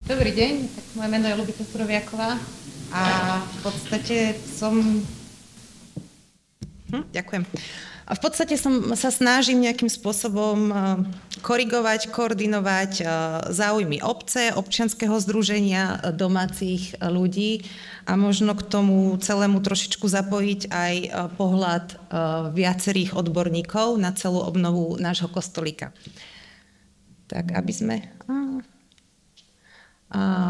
Dobrý deň, tak moje meno je Ľubika Suroviaková a v podstate ďakujem. A v podstate sa snažím nejakým spôsobom korigovať, koordinovať záujmy obce, občianskeho združenia, domácich ľudí a možno k tomu celému trošičku zapojiť aj pohľad viacerých odborníkov na celú obnovu nášho kostolíka. Tak, aby sme...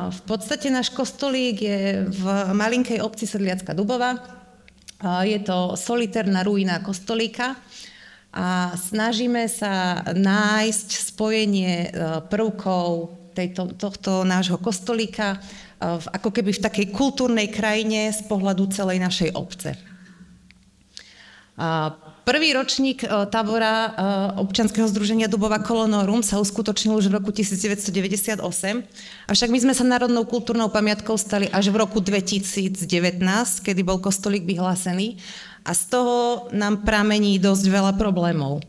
V podstate náš kostolík je v malinkej obci Sedliacka Dubová. Je to solitérna ruína kostolíka a snažíme sa nájsť spojenie prvkov tohto nášho kostolíka ako keby v takej kultúrnej krajine z pohľadu celej našej obce. Prvý ročník tábora občianskeho združenia Dubová Kolonorum sa uskutočnil už v roku 1998, avšak my sme sa národnou kultúrnou pamiatkou stali až v roku 2019, kedy bol kostolík vyhlásený a z toho nám pramení dosť veľa problémov.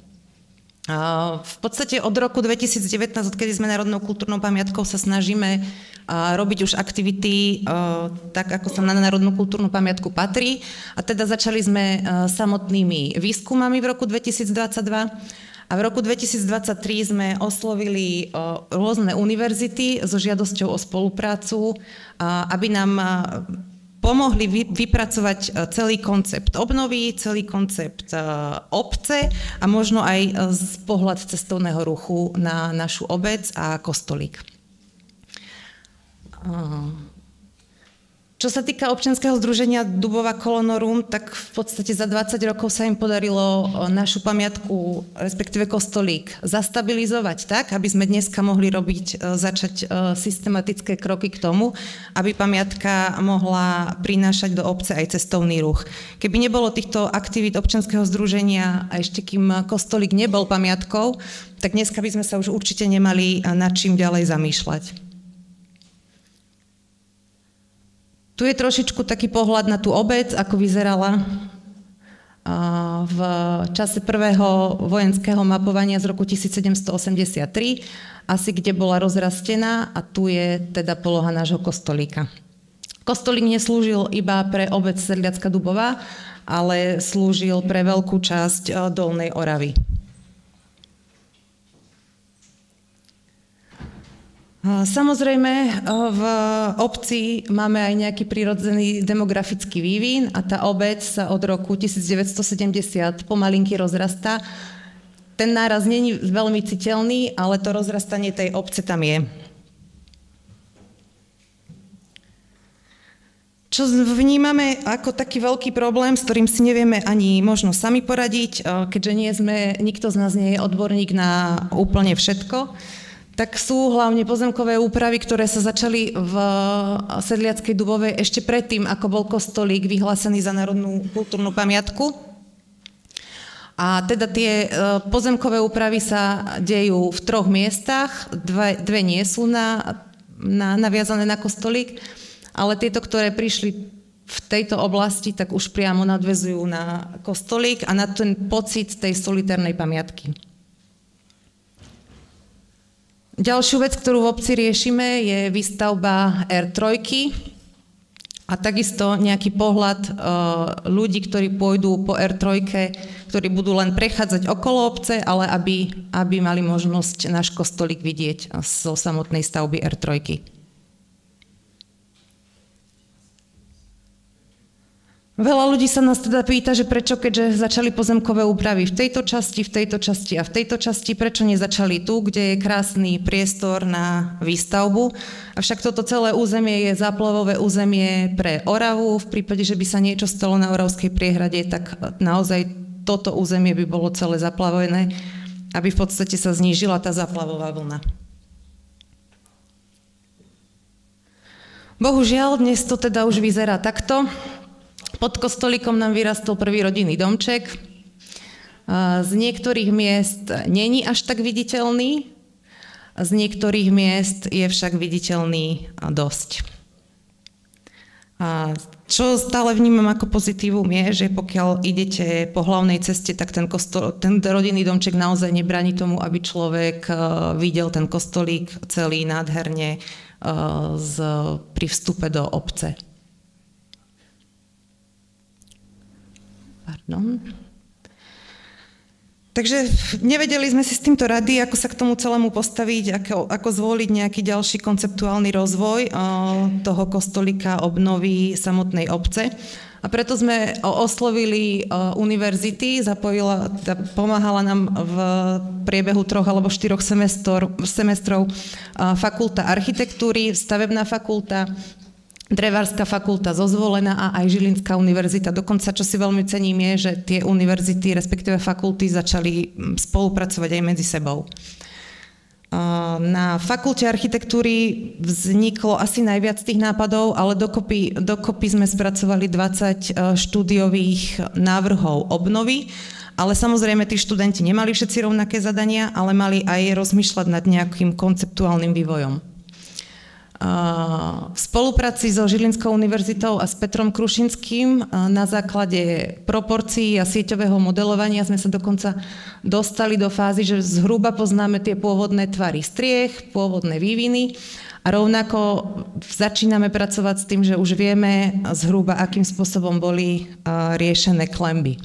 V podstate od roku 2019, odkedy sme národnou kultúrnou pamiatkou, sa snažíme robiť už aktivity tak, ako sa na národnú kultúrnu pamiatku patrí. A teda začali sme samotnými výskumami v roku 2022 a v roku 2023 sme oslovili rôzne univerzity so žiadosťou o spoluprácu, aby nám pomohli vypracovať celý koncept obnovy, celý koncept obce a možno aj z pohľad cestovného ruchu na našu obec a kostolík. Čo sa týka občianskeho združenia Dubová Kolonorum, tak v podstate za 20 rokov sa im podarilo našu pamiatku, respektíve kostolík, zastabilizovať tak, aby sme dneska mohli začať systematické kroky k tomu, aby pamiatka mohla prinášať do obce aj cestovný ruch. Keby nebolo týchto aktivít občianskeho združenia a ešte kým kostolík nebol pamiatkou, tak dneska by sme sa už určite nemali nad čím ďalej zamýšľať. Tu je trošičku taký pohľad na tú obec, ako vyzerala v čase prvého vojenského mapovania z roku 1783, asi kde bola rozrastená a tu je teda poloha nášho kostolíka. Kostolík neslúžil iba pre obec Sedliacka Dubová, ale slúžil pre veľkú časť Dolnej Oravy. Samozrejme, v obci máme aj nejaký prirodzený demografický vývin a tá obec sa od roku 1970 pomalinky rozrastá. Ten náraz nie je veľmi citeľný, ale to rozrastanie tej obce tam je. Čo vnímame ako taký veľký problém, s ktorým si nevieme ani možno sami poradiť, keďže nikto z nás nie je odborník na úplne všetko, tak sú hlavne pozemkové úpravy, ktoré sa začali v Sedliackej Dubovej ešte predtým, ako bol kostolík vyhlásený za národnú kultúrnu pamiatku. A teda tie pozemkové úpravy sa dejú v 3 miestach, dve nie sú naviazané na kostolík, ale tieto, ktoré prišli v tejto oblasti, tak už priamo nadväzujú na kostolík a na ten pocit tej solitérnej pamiatky. Ďalšiu vec, ktorú v obci riešime, je výstavba R3 a takisto nejaký pohľad ľudí, ktorí pôjdu po R3, ktorí budú len prechádzať okolo obce, ale aby mali možnosť náš kostolík vidieť zo samotnej stavby R3. Veľa ľudí sa nás teda pýta, že prečo, keďže začali pozemkové úpravy v tejto časti a v tejto časti, prečo nezačali tu, kde je krásny priestor na výstavbu. Avšak toto celé územie je záplavové územie pre Oravu. V prípade, že by sa niečo stalo na Oravskej priehrade, tak naozaj toto územie by bolo celé zaplavené, aby v podstate sa znížila tá záplavová vlna. Bohužiaľ, dnes to teda už vyzerá takto. Pod kostolíkom nám vyrastol prvý rodinný domček. Z niektorých miest není až tak viditeľný, z niektorých miest je však viditeľný dosť. Čo stále vnímam ako pozitívum je, že pokiaľ idete po hlavnej ceste, tak ten rodinný domček naozaj nebráni tomu, aby človek videl ten kostolík celý nádherne pri vstupe do obce. Pardon. Takže nevedeli sme si s týmto rady, ako sa k tomu celému postaviť, ako zvoliť nejaký ďalší konceptuálny rozvoj toho kostolíka, obnovy samotnej obce. A preto sme oslovili univerzity, pomáhala nám v priebehu 3 alebo 4 semestrov fakulta architektúry, stavebná fakulta, Drevárska fakulta zo Zvolena a aj Žilinská univerzita. Dokonca, čo si veľmi cením, je, že tie univerzity, respektíve fakulty, začali spolupracovať aj medzi sebou. Na fakulte architektúry vzniklo asi najviac tých nápadov, ale dokopy sme spracovali 20 štúdiových návrhov obnovy, ale samozrejme tí študenti nemali všetci rovnaké zadania, ale mali aj rozmýšľať nad nejakým konceptuálnym vývojom. V spolupráci so Žilinskou univerzitou a s Petrom Krušinským na základe proporcií a sieťového modelovania sme sa dokonca dostali do fázy, že zhruba poznáme tie pôvodné tvary striech, pôvodné výviny a rovnako začíname pracovať s tým, že už vieme zhruba, akým spôsobom boli riešené klenby.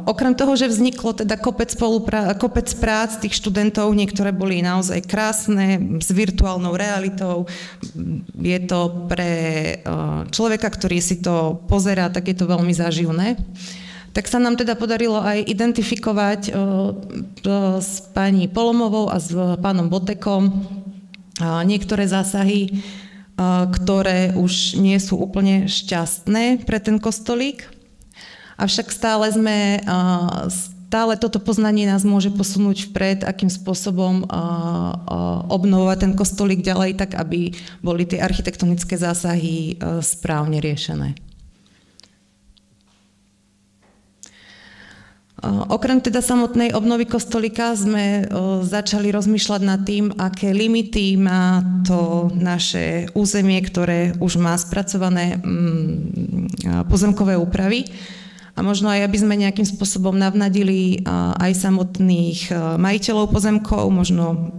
Okrem toho, že vzniklo teda kopec prác tých študentov, niektoré boli naozaj krásne, s virtuálnou realitou. Je to pre človeka, ktorý si to pozerá, tak je to veľmi záživné. Tak sa nám teda podarilo aj identifikovať s pani Polomovou a s pánom Botekom niektoré zásahy, ktoré už nie sú úplne šťastné pre ten kostolík. Avšak stále toto poznanie nás môže posunúť vpred, akým spôsobom obnovovať ten kostolík ďalej, tak aby boli tie architektonické zásahy správne riešené. Okrem teda samotnej obnovy kostolíka sme začali rozmýšľať nad tým, aké limity má to naše územie, ktoré už má spracované pozemkové úpravy. A možno aj, aby sme nejakým spôsobom navnadili aj samotných majiteľov pozemkov, možno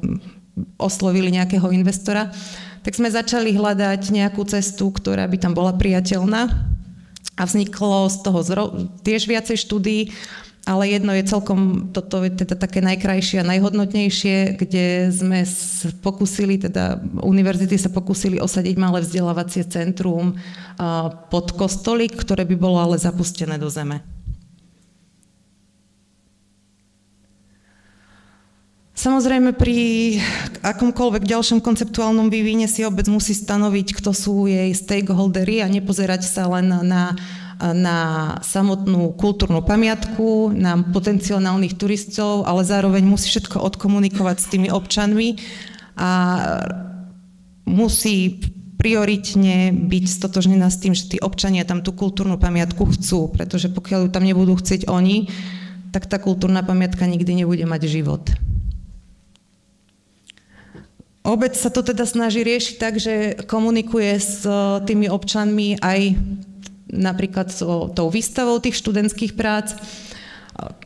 oslovili nejakého investora, tak sme začali hľadať nejakú cestu, ktorá by tam bola priateľná. A vzniklo z toho tiež viacej štúdií, ale jedno je celkom, toto je teda také najkrajšie a najhodnotnejšie, kde sme univerzity sa pokúsili osadiť malé vzdelávacie centrum pod kostolík, ktoré by bolo ale zapustené do zeme. Samozrejme, pri akomkoľvek ďalšom konceptuálnom vývine si obec musí stanoviť, kto sú jej stakeholdery a nepozerať sa len na samotnú kultúrnu pamiatku, na potenciálnych turistov, ale zároveň musí všetko odkomunikovať s tými občanmi a musí prioritne byť stotožnená s tým, že tí občania tam tú kultúrnu pamiatku chcú, pretože pokiaľ ju tam nebudú chcieť oni, tak tá kultúrna pamiatka nikdy nebude mať život. Obec sa to teda snaží riešiť tak, že komunikuje s tými občanmi aj napríklad tou výstavou tých študentských prác.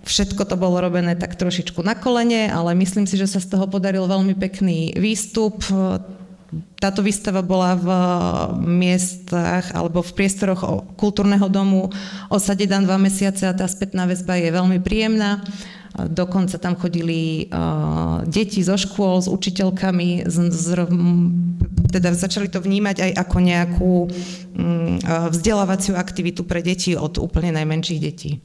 Všetko to bolo robené tak trošičku na kolene, ale myslím si, že sa z toho podaril veľmi pekný výstup. Táto výstava bola v miestach alebo v priestoroch kultúrneho domu Osadedan 2 mesiace a tá spätná väzba je veľmi príjemná. Dokonca tam chodili deti zo škôl s učiteľkami, teda začali to vnímať aj ako nejakú vzdelávaciu aktivitu pre deti od úplne najmenších detí.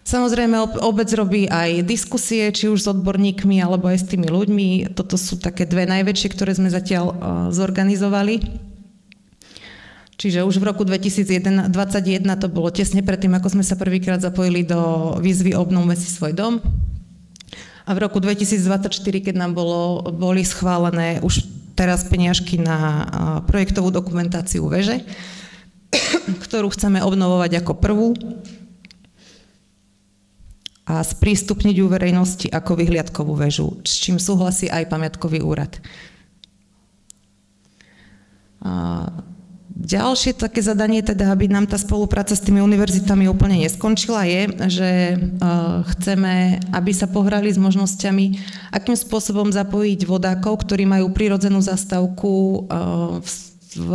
Samozrejme, obec robí aj diskusie, či už s odborníkmi, alebo aj s tými ľuďmi. Toto sú také dve najväčšie, ktoré sme zatiaľ zorganizovali. Čiže už v roku 2021 to bolo tesne predtým, ako sme sa prvýkrát zapojili do výzvy Obnovme si svoj dom. A v roku 2024, keď nám boli schválené už teraz peniažky na projektovú dokumentáciu veže, ktorú chceme obnovovať ako prvú a sprístupniť ju verejnosti ako vyhliadkovú väžu, s čím súhlasí aj pamiatkový úrad. Ďalšie také zadanie, teda, aby nám tá spolupráca s tými univerzitami úplne neskončila, je, že chceme, aby sa pohrali s možnosťami, akým spôsobom zapojiť vodákov, ktorí majú prirodzenú zastávku v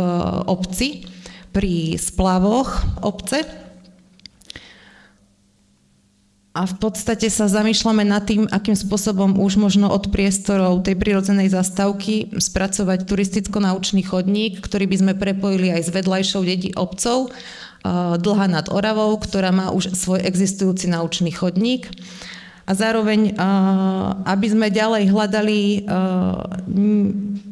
obci, pri splavoch obce. A v podstate sa zamýšľame nad tým, akým spôsobom už možno od priestorov tej prirodzenej zastávky spracovať turisticko-naučný chodník, ktorý by sme prepojili aj s vedľajšou obcov Dlhá nad Oravou, ktorá má už svoj existujúci naučný chodník. A zároveň, aby sme ďalej hľadali,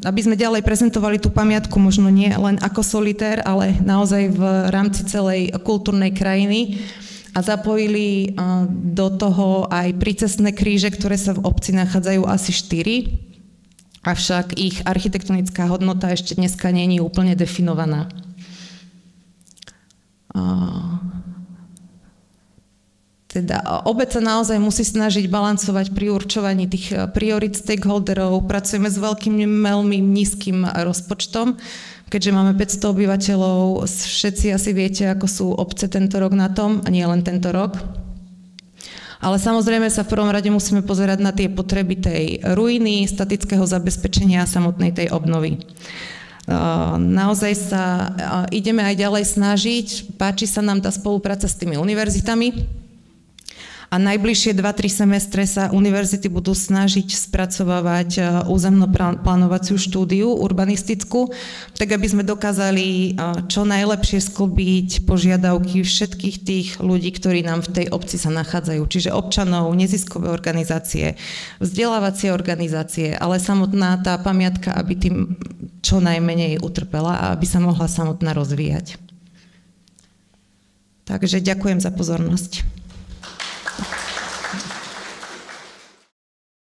aby sme ďalej prezentovali tú pamiatku možno nie len ako solitér, ale naozaj v rámci celej kultúrnej krajiny, a zapojili do toho aj prícestné kríže, ktoré sa v obci nachádzajú asi 4, avšak ich architektonická hodnota ešte dneska nie je úplne definovaná. Teda obec sa naozaj musí snažiť balancovať pri určovaní tých priorit stakeholderov. Pracujeme s veľmi nízkym rozpočtom, keďže máme 500 obyvateľov. Všetci asi viete, ako sú obce tento rok na tom, a nie len tento rok. Ale samozrejme sa v prvom rade musíme pozerať na tie potreby tej ruiny, statického zabezpečenia a samotnej tej obnovy. Naozaj sa ideme aj ďalej snažiť. Páči sa nám tá spolupráca s tými univerzitami. A najbližšie 2-3 semestre sa univerzity budú snažiť spracovávať územno-plánovaciu štúdiu urbanistickú, tak aby sme dokázali čo najlepšie sklbiť požiadavky všetkých tých ľudí, ktorí nám v tej obci sa nachádzajú. Čiže občanov, neziskové organizácie, vzdelávacie organizácie, ale samotná tá pamiatka, aby tým čo najmenej utrpela a aby sa mohla samotná rozvíjať. Takže ďakujem za pozornosť.